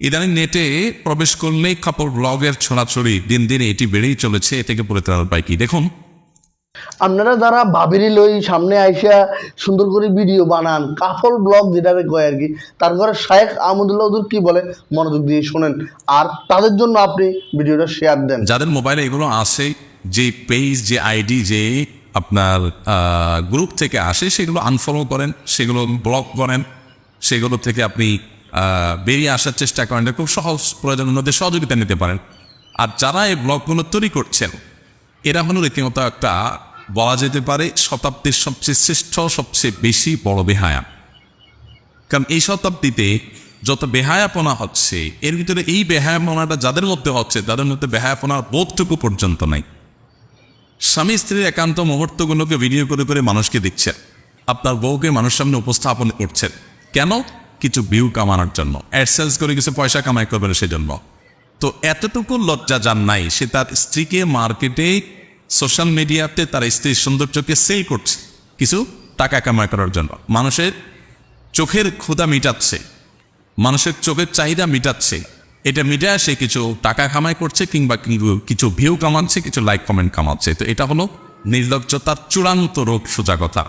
ইদানিং নেটে প্রবেশ করলেই কাপড় ব্লগের ছড়াছড়ি দিন দিন এটি বেড়েই চলেছে। এ থেকে পরিত্রাণ পায় কি? দেখুন, আপনারা যারা ভাবিরি লই সামনে আইসা সুন্দর করে ভিডিও বানান, কাপল ব্লগ যেটাকে কয় আর কি, তারপরে শায়েখ আহমদুল্লাহ হুজুর কি বলে মনোযোগ দিয়ে শোনেন, আর তাদের জন্য আপনি ভিডিওটা শেয়ার দেন। যাদের মোবাইলে এগুলো আসে, যে পেজ, যে আইডি, যে আপনার গ্রুপ থেকে আসে, সেগুলো আনফলো করেন, সেগুলো ব্লক করেন, সেগুলো থেকে আপনি বেরিয়ে আসার চেষ্টা করেন। খুব সহজ, প্রয়োজনের মধ্যে সহযোগিতা নিতে পারেন। আর যারা এই ব্লগগুলো তৈরি করছেন, এরা হলো রীতিমতো একটা বলা যেতে পারে শতাব্দীর সবচেয়ে শ্রেষ্ঠ, সবচেয়ে বেশি বড় বেহায়া। কারণ এই শতাব্দীতে যত বেহায়াপনা হচ্ছে, এর ভিতরে এই বেহায়াপনাটা যাদের মধ্যে হচ্ছে, তাদের মধ্যে বেহায়াপনার বোধটুকু পর্যন্ত নাই। স্বামী স্ত্রীর একান্ত মুহূর্তগুলোকে ভিডিও করে করে মানুষকে দিচ্ছেন, আপনার বউকে মানুষ সামনে উপস্থাপন করছেন। কেন? কিছু ভিউ কামানোর জন্য, অ্যাডসেন্স করে কিছু পয়সা কামাই করবেন সেজন্য। তো এতটুকু লজ্জা যার নাই, সে তার স্ত্রীকে মার্কেটে, সোশ্যাল মিডিয়াতে তার স্ত্রীর সৌন্দর্যকে সেল করছে কিছু টাকা কামাই করার জন্য। মানুষের চোখের ক্ষুধা মিটাচ্ছে, মানুষের চোখের চাহিদা মিটাচ্ছে। এটা মিটায় সে কিছু টাকা কামাই করছে, কিংবা কিছু ভিউ কামাচ্ছে, কিছু লাইক কমেন্ট কামাচ্ছে। তো এটা হলো নির্লজ্জতার চূড়ান্ত রূপ, সোজা কথা।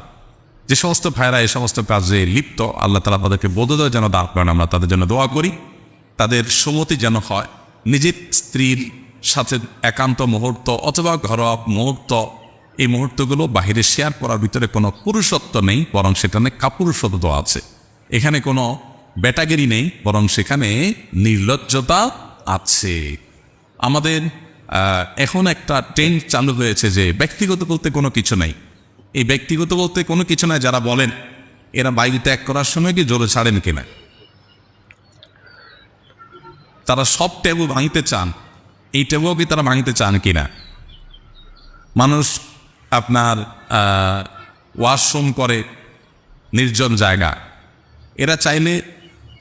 যে সমস্ত ভাইরা এই সমস্ত কাজে লিপ্ত, আল্লাহ তাআলা তাদেরকে বোধোদয় যেন দান করেন। আমরা তাদের জন্য দোয়া করি, তাদের সুমতি যেন হয়। নিজের স্ত্রীর সাথে একান্ত মুহূর্ত অথবা ঘরোয়া মুহূর্ত, এই মুহূর্তগুলো বাহিরে শেয়ার করার ভিতরে কোনো পুরুষত্ব নেই, বরং সেখানে কাপুরুষত্ব আছে। এখানে কোনো ব্যাটাগিরি নেই, বরং সেখানে নির্লজ্জতা আছে। আমাদের এখন একটা ট্রেন্ড চালু হয়েছে যে ব্যক্তিগত বলতে কোনো কিছু নেই। এই ব্যক্তিগত বলতে কোনো কিছু নাই যারা বলেন, এরা বাইরে ত্যাগ করার সময় কি জোরে ছাড়েন কিনা? তারা সব ট্যাবু ভাঙতে চান, এই ট্যাবুও কি তারা ভাঙতে চান কিনা? মানুষ আপনার ওয়াশরুম করে নির্জন জায়গা, এরা চাইলে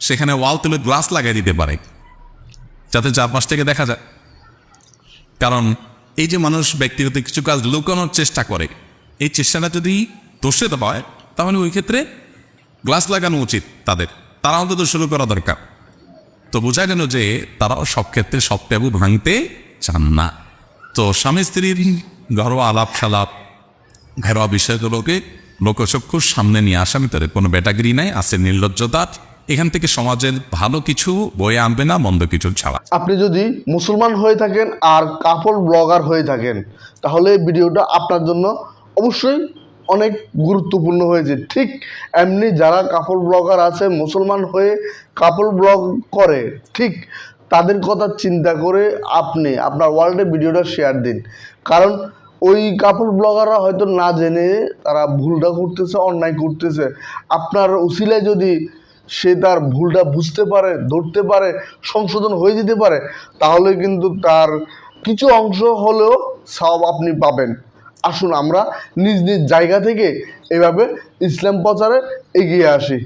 সেখানে ওয়াল তুলে গ্লাস লাগিয়ে দিতে পারে, যাতে চারপাশ থেকে দেখা যায়। কারণ এই যে মানুষ ব্যক্তিগত কিছু কাজ লুকানোর চেষ্টা করে, এই চেষ্টাটা যদি দোষিত হয়, তাহলে ওই ক্ষেত্রে গ্লাস লাগানো উচিত তাদের, তারা অন্তত শুরু করা দরকার। তো বোঝা গেল যে তারাও সব ক্ষেত্রে সব ট্যাবু ভাঙতে চান না। তো স্বামী স্ত্রীর ঘরোয়া আলাপ সালাপ, ঘরোয়া বিষয়গুলোকে লোকচক্ষুর সামনে নিয়ে আসা, ভিতরে কোনো ব্যাটাগিরি নাই, আছে নির্লজ্জতা। এখান থেকে সমাজের ভালো কিছু বয়ে আনবে না, মন্দ কিছু ছাড়া। আপনি যদি মুসলমান হয়ে থাকেন আর কাপল ব্লগার হয়ে থাকেন, তাহলে ভিডিওটা আপনার জন্য অবশ্যই অনেক গুরুত্বপূর্ণ হয়েছে। ঠিক এমনি যারা কাপল ব্লগার আছে, মুসলমান হয়ে কাপল ব্লগ করে, ঠিক তাদের কথা চিন্তা করে আপনি আপনার ওয়ার্ল্ডে ভিডিওটা শেয়ার দিন। কারণ ওই কাপল ব্লগাররা হয়তো না জেনে তারা ভুলটা করতেছে, অন্যায় করতেছে। আপনার উসিলায় যদি সে তার ভুলটা বুঝতে পারে, ধরতে পারে, সংশোধন হয়ে যেতে পারে, তাহলে কিন্তু তার কিছু অংশ হলেও সওয়াব আপনি পাবেন। আসুন আমরা নিজ নিজ জায়গা থেকে এভাবে ইসলাম প্রচারে এগিয়ে আসি।